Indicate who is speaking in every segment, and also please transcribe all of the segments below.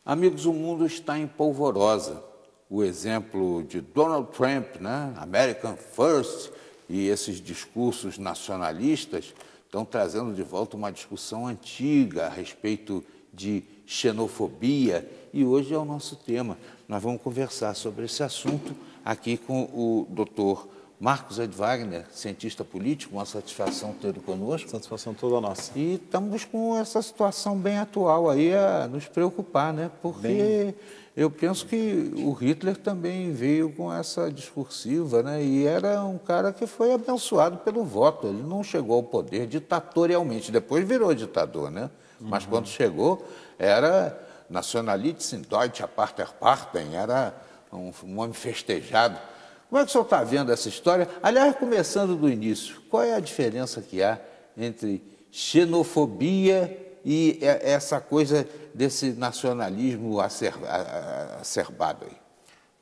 Speaker 1: Amigos, o mundo está em polvorosa. O exemplo de Donald Trump, né? American First, e esses discursos nacionalistas estão trazendo de volta uma discussão antiga a respeito de xenofobia, e hoje é o nosso tema. Nós vamos conversar sobre esse assunto aqui com o Dr. Marcos Ed Wagner, cientista político, uma satisfação tê-lo conosco.
Speaker 2: Satisfação toda nossa.
Speaker 1: E estamos com essa situação bem atual aí a nos preocupar, né? Porque eu penso que o Hitler também veio com essa discursiva, né? E era um cara que foi abençoado pelo voto. Ele não chegou ao poder ditatorialmente, depois virou ditador, né? Mas quando chegou, era Nationalitzen, Deutsche Apartheid, era um homem festejado. Como é que o senhor está vendo essa história? Aliás, começando do início, qual é a diferença que há entre xenofobia e essa coisa desse nacionalismo acerbado aí?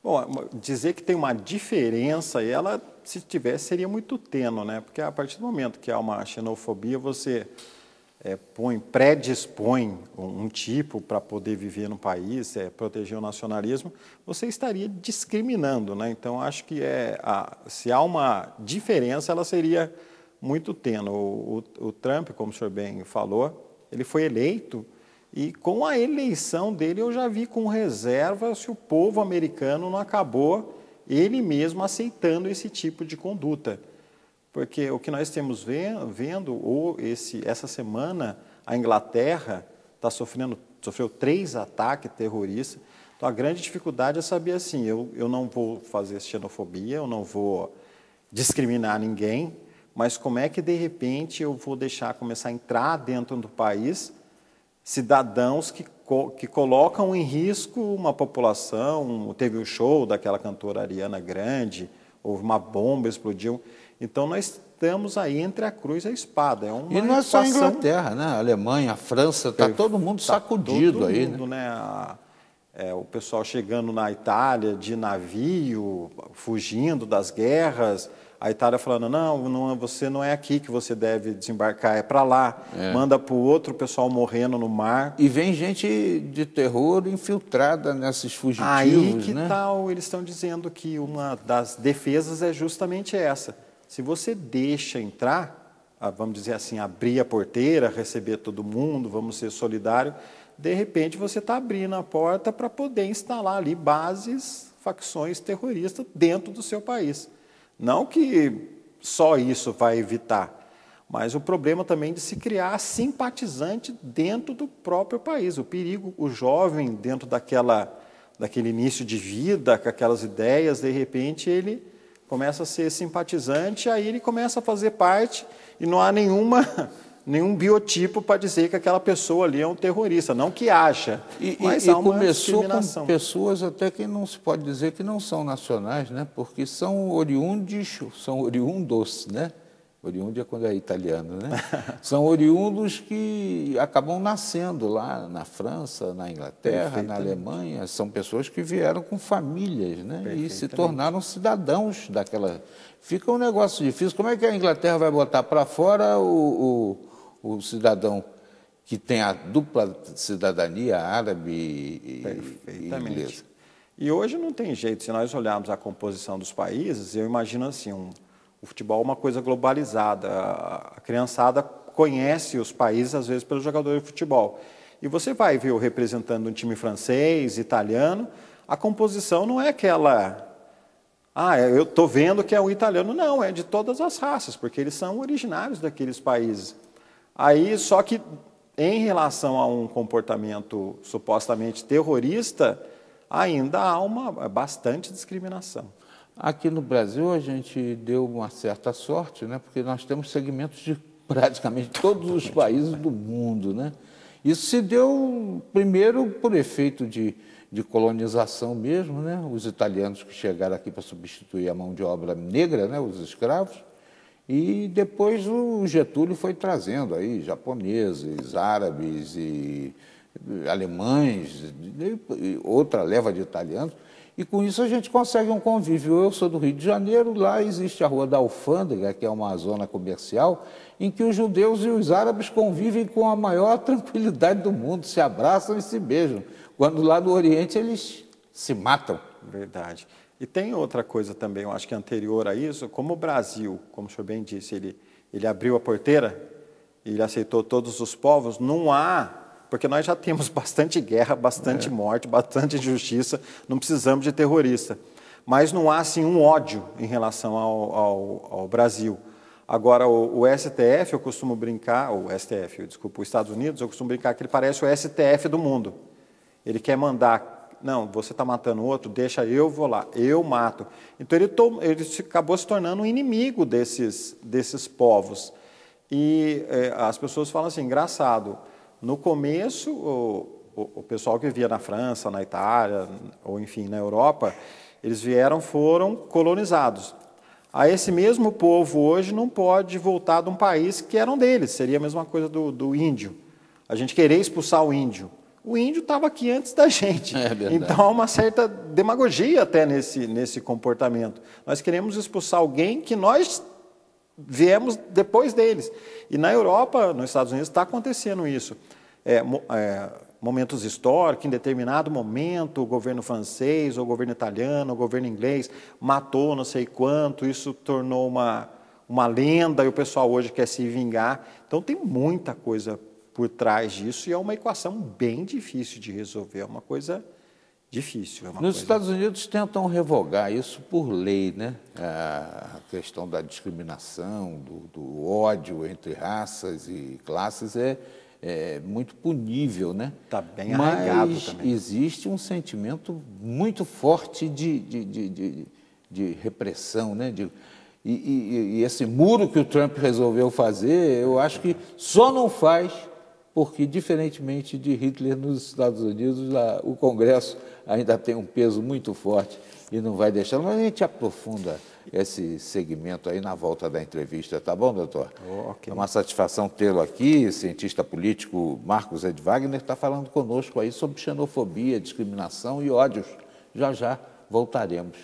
Speaker 2: Bom, dizer que tem uma diferença, ela, se tivesse, seria muito tênue, né? Porque a partir do momento que há uma xenofobia, você predispõe um tipo para poder viver no país, proteger o nacionalismo, você estaria discriminando, né? Então, acho que se há uma diferença, ela seria muito tênue. O Trump, como o senhor bem falou, ele foi eleito e com a eleição dele eu já vi com reserva se o povo americano não acabou ele mesmo aceitando esse tipo de conduta. Porque o que nós temos vendo essa semana, a Inglaterra sofreu 3 ataques terroristas. Então, a grande dificuldade é saber assim, eu não vou fazer xenofobia, eu não vou discriminar ninguém, mas como é que, de repente, eu vou começar a entrar dentro do país cidadãos que colocam em risco uma população. Teve um show daquela cantora Ariana Grande, houve uma bomba, explodiu. Então, nós estamos aí entre a cruz e a espada.
Speaker 1: E não é só a Inglaterra, né? A Alemanha, a França, está todo mundo sacudido aí,
Speaker 2: né? O pessoal chegando na Itália de navio, fugindo das guerras. A Itália falando, não, você não é aqui que você deve desembarcar, é para lá. Manda para o outro, o pessoal morrendo no mar.
Speaker 1: E vem gente de terror infiltrada nesses fugitivos,
Speaker 2: aí que
Speaker 1: né?
Speaker 2: tal, eles estão dizendo que uma das defesas é justamente essa. Se você deixa entrar, vamos dizer assim, abrir a porteira, receber todo mundo, vamos ser solidários, de repente você está abrindo a porta para poder instalar ali bases, facções terroristas dentro do seu país. Não que só isso vai evitar, mas o problema também de se criar simpatizante dentro do próprio país. O perigo, o jovem dentro daquele início de vida, com aquelas ideias, de repente ele começa a ser simpatizante, aí ele começa a fazer parte e não há nenhum biotipo para dizer que aquela pessoa ali é um terrorista, não que acha, mas há uma discriminação.
Speaker 1: Com pessoas até que não se pode dizer que não são nacionais, né? Porque são oriundos, né? Oriundo é quando é italiano, né? São oriundos que acabam nascendo lá na França, na Inglaterra, na Alemanha. São pessoas que vieram com famílias, né? E se tornaram cidadãos daquela... Fica um negócio difícil. Como é que a Inglaterra vai botar para fora o cidadão que tem a dupla cidadania árabe e inglesa?
Speaker 2: E hoje não tem jeito. Se nós olharmos a composição dos países, eu imagino assim, o futebol é uma coisa globalizada. A criançada conhece os países, às vezes, pelos jogadores de futebol. E você vai ver o representante de um time francês, italiano, a composição não é aquela... eu estou vendo que é um italiano. Não, é de todas as raças, porque eles são originários daqueles países. Aí, só que, em relação a um comportamento supostamente terrorista, ainda há bastante discriminação.
Speaker 1: Aqui no Brasil, a gente deu uma certa sorte, né? Porque nós temos segmentos de praticamente todos os países do mundo, né? Isso se deu, primeiro, por efeito de colonização mesmo, né? Os italianos que chegaram aqui para substituir a mão de obra negra, né? Os escravos, e depois o Getúlio foi trazendo aí japoneses, árabes e alemães, e outra leva de italianos. E com isso a gente consegue um convívio. Eu sou do Rio de Janeiro, lá existe a Rua da Alfândega, que é uma zona comercial, em que os judeus e os árabes convivem com a maior tranquilidade do mundo, se abraçam e se beijam. quando lá no Oriente eles se matam.
Speaker 2: Verdade. E tem outra coisa também, eu acho que anterior a isso, como o Brasil, como o senhor bem disse, ele abriu a porteira, ele aceitou todos os povos, não há, porque nós já temos bastante guerra, bastante morte, bastante injustiça, não precisamos de terrorista. Mas não há, assim, um ódio em relação ao Brasil. Agora, o STF, eu costumo brincar, o STF, desculpa, os Estados Unidos, eu costumo brincar que ele parece o STF do mundo. Ele quer mandar, não, você está matando outro, deixa eu vou lá, eu mato. Então, ele acabou se tornando um inimigo desses povos. E as pessoas falam assim, engraçado, no começo, o pessoal que vivia na França, na Itália, ou enfim, na Europa, eles foram colonizados. Aí esse mesmo povo hoje não pode voltar de um país que eram deles, seria a mesma coisa do índio. A gente querer expulsar o índio. O índio estava aqui antes da gente. Então há uma certa demagogia até nesse comportamento. Nós queremos expulsar alguém que nós viemos depois deles. E na Europa, nos Estados Unidos, está acontecendo isso. Momentos históricos, em determinado momento, o governo francês, o governo italiano, o governo inglês matou não sei quanto, isso tornou uma lenda e o pessoal hoje quer se vingar. Então tem muita coisa por trás disso e é uma equação bem difícil de resolver, é uma coisa difícil.
Speaker 1: Nos Estados Unidos tentam revogar isso por lei, né? A questão da discriminação, do ódio entre raças e classes é muito punível, né?
Speaker 2: Está bem arraigado também.
Speaker 1: Mas existe um sentimento muito forte de repressão, né? E esse muro que o Trump resolveu fazer, eu acho que só não faz porque, diferentemente de Hitler nos Estados Unidos, o Congresso ainda tem um peso muito forte e não vai deixar. Mas a gente aprofunda esse segmento aí na volta da entrevista, tá bom, doutor?
Speaker 2: Okay.
Speaker 1: É uma satisfação tê-lo aqui, cientista político Marcos Ed Wagner está falando conosco aí sobre xenofobia, discriminação e ódios. Já voltaremos.